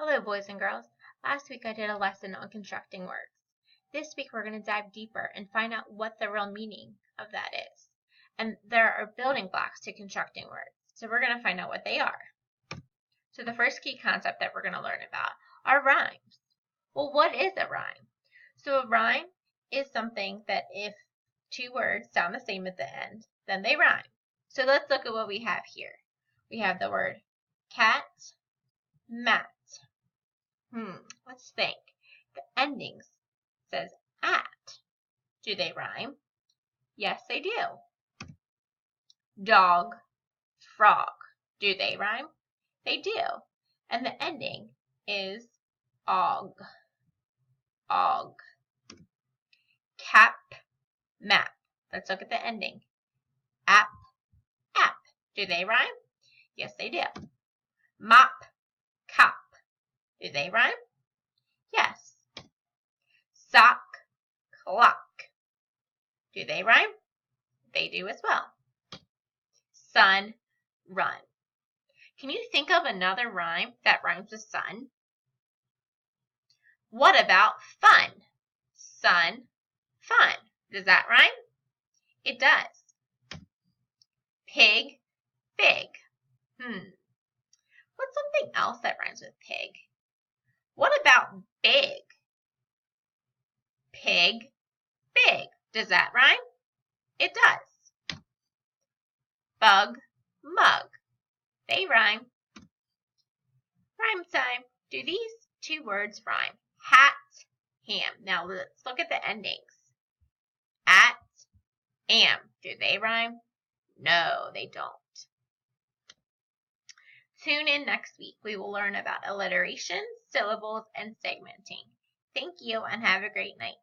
Hello, boys and girls. Last week I did a lesson on constructing words. This week we're going to dive deeper and find out what the real meaning of that is. And there are building blocks to constructing words, so we're going to find out what they are. So the first key concept that we're going to learn about are rhymes. Well, what is a rhyme? So a rhyme is something that if two words sound the same at the end, then they rhyme. So let's look at what we have here. We have the word cat, mat. Let's think. The endings says at. Do they rhyme? Yes, they do. Dog, frog. Do they rhyme? They do. And the ending is og. Og. Cap, map. Let's look at the ending. App, app. Do they rhyme? Yes, they do. Mop, cop. Do they rhyme? Yes. Sock, clock. Do they rhyme? They do as well. Sun, run. Can you think of another rhyme that rhymes with sun? What about fun? Sun, fun. Does that rhyme? It does. Pig, fig. What's something else that rhymes with pig? What about big? Pig, big. Does that rhyme? It does. Bug, mug. They rhyme. Rhyme time. Do these two words rhyme? Hat, ham. Now let's look at the endings. At, am. Do they rhyme? No, they don't. Tune in next week. We will learn about alliteration, syllables, and segmenting. Thank you and have a great night.